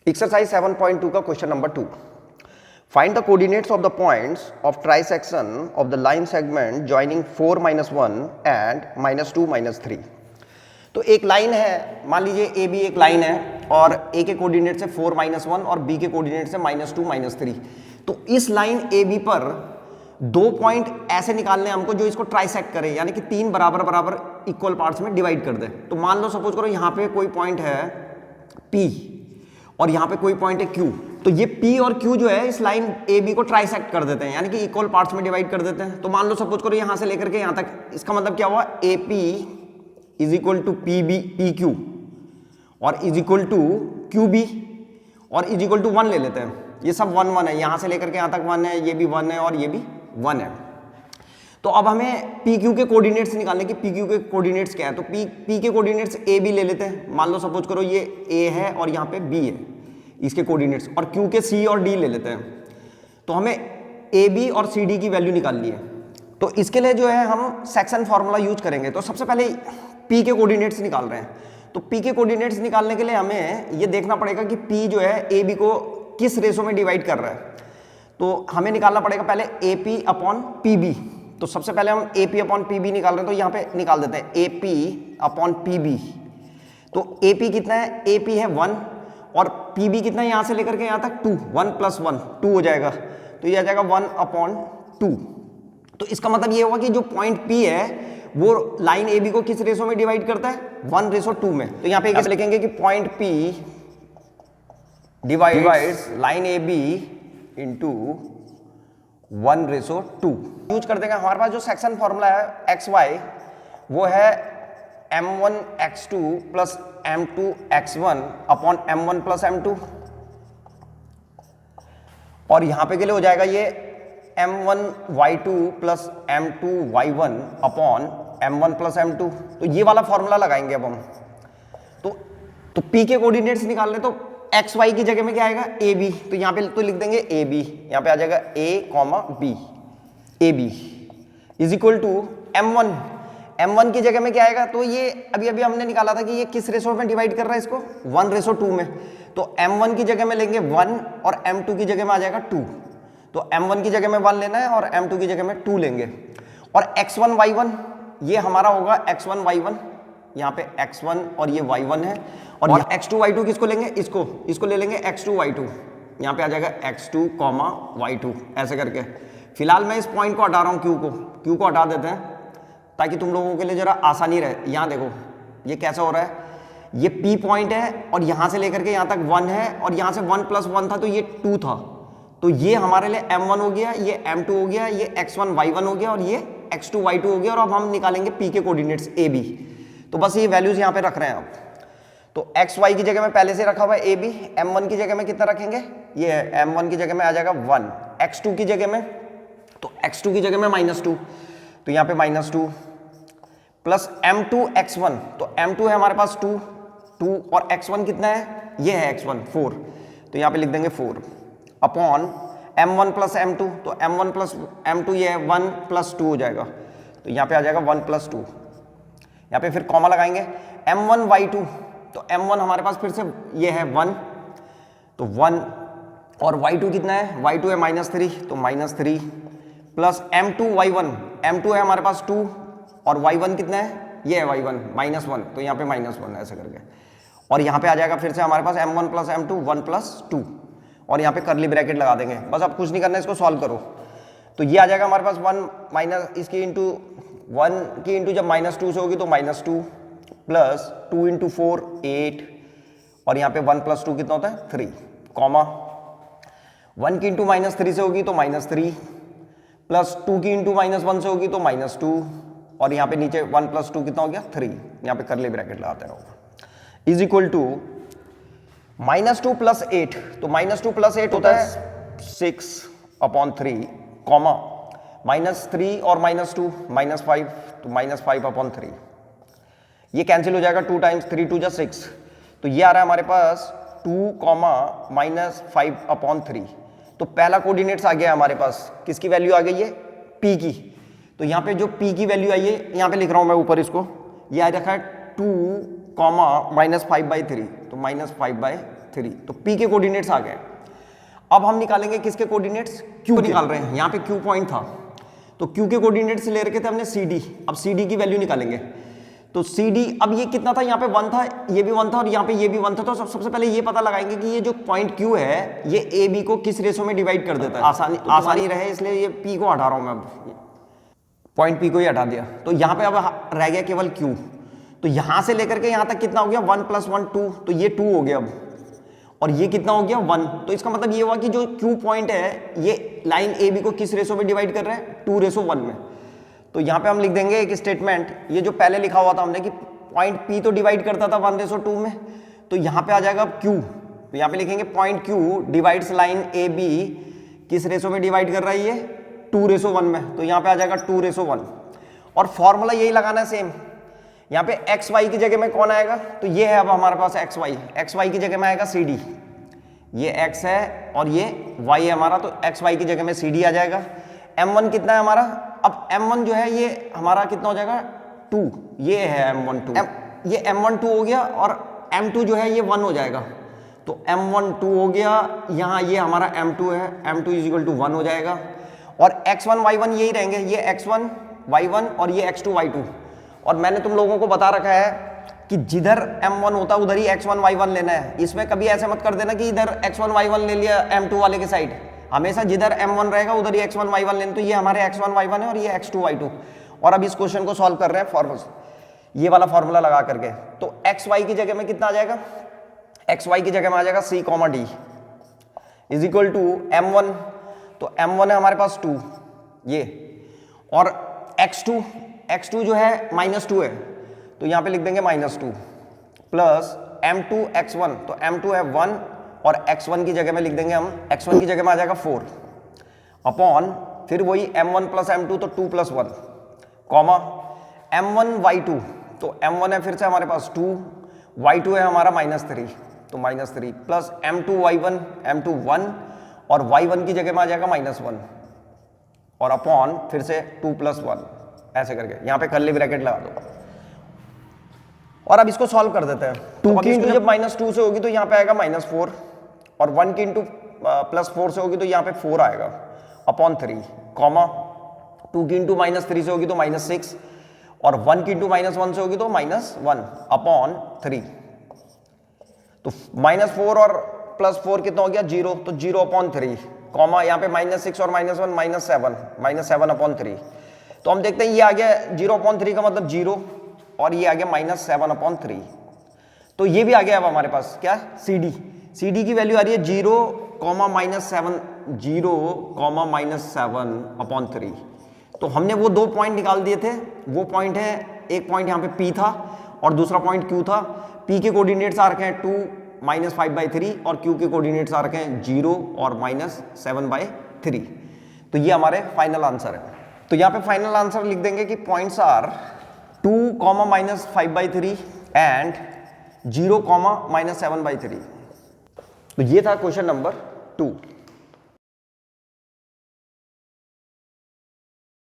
Exercise 7.2 का question number 2. Find the coordinates of the points of trisection of the line segment joining 4 minus 1 and minus 2 minus 3. तो एक line है, मान लीजिए A B एक line है और ए के कोऑर्डिनेट से 4 माइनस 1 और बी के कोऑर्डिनेट से माइनस 2 माइनस 3. तो इस लाइन ए बी पर दो पॉइंट ऐसे निकालने हैं हमको जो इसको ट्राइसेक्ट करे, यानी कि तीन बराबर बराबर इक्वल पार्ट्स में डिवाइड कर दे. तो मान लो सपोज करो यहाँ पे कोई पॉइंट है P और यहाँ पे कोई पॉइंट है Q. तो ये P और Q जो है इस लाइन AB को ट्राइसेक्ट कर देते हैं, यानी कि इक्वल पार्ट्स में डिवाइड कर देते हैं. तो मान लो सपोज करो यहाँ से लेकर के यहाँ तक, इसका मतलब क्या हुआ, AP is equal to PQ और इज इक्वल टू QB और इज इक्वल टू 1 ले लेते हैं. ये सब 1 1 है, यहाँ से लेकर के यहाँ तक 1 है, ये भी 1 है और ये भी 1 है. तो अब हमें PQ के कोऑर्डिनेट्स निकालने की. PQ के कोऑर्डिनेट्स क्या है, तो P के कोऑर्डिनेट्स AB ले लेते हैं. मान लो सपोज करो ये A है और यहाँ पे B है इसके कोऑर्डिनेट्स, और Q के C और D ले लेते हैं. तो हमें AB और CD की वैल्यू निकालनी है. तो इसके लिए जो है हम सेक्शन फार्मूला यूज करेंगे. तो सबसे पहले P के कोऑर्डिनेट्स निकाल रहे हैं. तो P के कोऑर्डिनेट्स निकालने के लिए हमें ये देखना पड़ेगा कि P जो है AB को किस रेशो में डिवाइड कर रहा है. तो हमें निकालना पड़ेगा पहले AP अपॉन PB. तो सबसे पहले हम AP अपॉन PB निकाल रहे हैं, तो यहाँ पे निकाल देते हैं AP अपॉन PB. तो AP कितना है, AP है 1 और PB कितना है, यहाँ से लेकर के यहाँ तक 2, 1 प्लस 1 2 हो जाएगा. तो ये आ जाएगा 1 अपॉन 2. तो इसका मतलब ये हुआ कि जो पॉइंट P है वो लाइन AB को किस रेशो में डिवाइड करता है, 1:2 में. तो यहाँ पे कैसे लिखेंगे कि point P divides line AB into 1:2. Use कर देंगे. हमारे पास जो सेक्शन फॉर्मूला है XY वो है M1x2 plus M2x1 upon M1 plus M2, और यहां पे के लिए हो जाएगा ये M1y2 plus M2y1 upon M1 plus M2. तो ये वाला फॉर्मूला लगाएंगे अब हम. तो P के कोऑर्डिनेट्स निकालने, तो XY की जगह में क्या आएगा, AB. तो यहाँ पे तो लिख देंगे AB, यहाँ पे आ जाएगा A, B. AB is equal to M1 की जगह में क्या आएगा, तो ये अभी हमने निकाला था कि ये किस रेशो में डिवाइड कर रहा है इसको, 1:2 में. तो M1 की जगह में लेंगे 1 और M2 की जगह में आ जाएगा 2. तो M1 की जगह में 1 लेना है और M2 की जगह में 2 लेंगे. और X1 Y1 ये हमारा होगा X1 Y1, यहाँ पे X1 और ये Y1 है. और X2 Y2 किसको लेंगे, इसको ले लेंगे X2 Y2. यहाँ पे आ जाएगा X2, Y2 ऐसे करके. फिलहाल मैं इस पॉइंट को हटा रहा हूँ, Q को हटा देते हैं ताकि तुम लोगों के लिए जरा आसानी रहे. यहाँ देखो ये कैसा हो रहा है, ये P पॉइंट है और यहाँ से लेकर के यहाँ तक 1 है और यहाँ से 1 प्लस 1 था तो ये 2 था. तो ये हमारे लिए M1 हो गया, ये M2 हो गया, ये X1 Y1 हो गया और ये X2 Y2 हो गया. और अब हम निकालेंगे P के कोऑर्डिनेट्स AB. तो बस ये वैल्यूज यहाँ पे रख रहे हैं आप. तो XY की जगह में पहले से रखा हुआ है AB. M1 की जगह में कितना रखेंगे, ये है M1 की जगह में आ जाएगा 1. X2 की जगह में, तो X2 की जगह में -2, तो यहाँ पे -2 प्लस M2 X1. तो M2 है हमारे पास 2 और X1 कितना है, ये है X1 4. तो यहाँ पे लिख देंगे 4 अपॉन M1 प्लस M2. तो M1 प्लस M2 ये है 1 प्लस 2 हो जाएगा. तो यहाँ पे आ जाएगा 1 प्लस 2. यहाँ पे फिर कॉमा लगाएंगे. M1 Y2, तो M1 हमारे पास फिर से ये है 1, तो 1 और Y2 कितना है, Y2 है -3, तो -3 प्लस M2 Y1. M2 है हमारे पास 2 और Y1 कितना है, ये है Y1 -1, तो यहाँ पे -1 ऐसे करके. और यहाँ पे आ जाएगा फिर से हमारे पास M1 प्लस M2 1 प्लस 2 और यहाँ पे करली ब्रैकेट लगा देंगे. बस अब कुछ नहीं करना, इसको सॉल्व करो. तो ये आ जाएगा हमारे पास 1 माइनस इसकी इंटू 1 की इंटू जब -2 से होगी तो -2 प्लस 2 इंटू 4 8 और यहाँ पे 1 प्लस 2 कितना होता है 3, कॉमा 1 की इंटू -3 से होगी तो -3 प्लस 2 की इंटू -1 से होगी तो -2 और यहाँ पे नीचे 1 प्लस 2 कितना हो गया 3. यहाँ पे करली ब्रैकेट लगाते रहो. Is equal to -2 plus 8. तो -2 प्लस 8 होता है 6 अपॉन 3, कॉमा -3 और -2 -5, तो -5 अपॉन 3. ये कैंसिल हो जाएगा, 2 टाइम्स 3 2 = 6. तो ये आ रहा है हमारे पास 2, -5 अपॉन 3. तो पहला कोऑर्डिनेट्स आ गया हमारे पास, किसकी वैल्यू आ गई है, P की. तो यहाँ पे जो P की वैल्यू आई है, यहाँ पे लिख रहा हूँ मैं ऊपर इसको, ये आ रखा है 2, -5/3, तो -5/3. 3। तो P के कोऑर्डिनेट्स आ गए। अब हम निकालेंगे किसके कोऑर्डिनेट्स, Q को निकाल रहे हैं। यहाँ पे Q पॉइंट था तो Q के कोऑर्डिनेट्स ले रखे थे हमने CD। अब CD की वैल्यू निकालेंगे। तो CD अब ये कितना था, यहाँ पे 1 था, ये भी 1 था और यहाँ पे ये भी 1 था। तो सबसे पहले ये पता लगाएंगे कि ये जो पॉइंट Q है ये AB को किस रेशो में डिवाइड कर देता है। आसानी रहे इसलिए ये P को हटा रहा हूँ मैं, अब पॉइंट P को ही हटा दिया। तो यहाँ पे अब रह गया केवल Q। तो यहां से लेकर के यहां तक कितना हो गया, 1 + 1 2, तो ये 2 हो गया अब, और ये कितना हो गया 1। तो इसका मतलब ये हुआ कि जो Q पॉइंट है ये लाइन AB को किस रेशो में डिवाइड कर रहा है, 2:1 में। तो यहाँ पे हम लिख देंगे एक स्टेटमेंट, ये जो पहले लिखा हुआ था हमने कि पॉइंट P तो डिवाइड करता था 1:2 में, तो यहाँ पे आ जाएगा अब Q। तो यहाँ पे लिखेंगे point Q divides line AB किस रेशो में डिवाइड कर रहा है, ये 2:1 में। तो यहाँ पे आ जाएगा 2:1 और फॉर्मूला यही लगाना है सेम। यहाँ पे एक्स वाई की जगह में कौन आएगा, तो ये है अब हमारे पास एक्स वाई की जगह में आएगा CD। ये x है और ये y है हमारा, तो एक्स वाई की जगह में CD आ जाएगा। m1 कितना है हमारा, अब m1 जो है ये हमारा कितना हो जाएगा 2, ये है m1 2, ये m1 2 हो गया और m2 जो है ये 1 हो जाएगा। तो m1 2 हो गया, यहाँ ये हमारा m2 है, m2 = 1 हो जाएगा। और x1 y1 यही रहेंगे, ये x1 y1 और ये x2 y2। और मैंने तुम लोगों को बता रखा है कि जिधर m1 होता है उधर ही x1 y1 लेना है। इसमें कभी ऐसे मत कर देना कि इधर x1 y1 ले लिया m2 वाले के साइड, हमेशा जिधर m1 रहेगा उधर ही x1 y1 लेना। तो ये हमारे x1 y1 है और ये x2 y2। और अब इस क्वेश्चन को सॉल्व कर रहे हैं फॉर्मूला, ये वाला फॉर्मूला लगा करके। तो एक्स वाई की जगह में कितना आ जाएगा, एक्स वाई की जगह में आ जाएगा C, D = m1। तो m1 है हमारे पास 2 ये, और x2 जो है -2 है, तो यहाँ पे लिख देंगे -2 प्लस m2 x1, तो m2 है 1 और x1 की जगह में लिख देंगे हम, x1 की जगह में आ जाएगा 4 अपॉन फिर वही m1 + m2 तो 2 + 1 कॉमा m1 y2, तो m1 है फिर से हमारे पास 2, y2 है हमारा -3 तो -3 प्लस m2 y1, m2 1 और y1 की जगह में आ जाएगा -1 और अपॉन फिर से 2 + 1 ऐसे करके यहाँ पे कर्ली ब्रैकेट लगा दो। और अब इसको सॉल्व कर देते हैं। 2 की इंटू जब -2 से होगी तो यहाँ पे आएगा -4 और 1 की इंटू +4 से होगी तो यहाँ पे 4 आएगा अपॉन 3 कॉमा 2 की इंटू -3 से होगी तो -6 और 1 की इंटू -1 से होगी तो -1 अपॉन 3। तो -4 और +4 कितना हो गया 0, तो 0 अपॉन 3 कॉमा यहाँ पे -6 और -1 -7 अपॉन 3। तो हम देखते हैं ये आ गया 0 अपॉन 3 का मतलब 0 और ये आ गया -7 अपॉन 3। तो ये भी आ गया अब हमारे पास क्या, CD की वैल्यू आ रही है 0, -7 अपॉन 3। तो हमने वो 2 पॉइंट निकाल दिए थे, वो पॉइंट है, एक पॉइंट यहाँ पे P था और दूसरा पॉइंट Q था। P के कोऑर्डिनेट्स आ रखे हैं 2 -5/3 और Q के कोऑर्डिनेट्स आ रखे हैं 0 और -7/3। तो ये हमारे फाइनल आंसर है। तो यहाँ पे फाइनल आंसर लिख देंगे कि पॉइंट्स आर 2, -5/3 एंड 0, -7/3। तो ये था क्वेश्चन नंबर 2।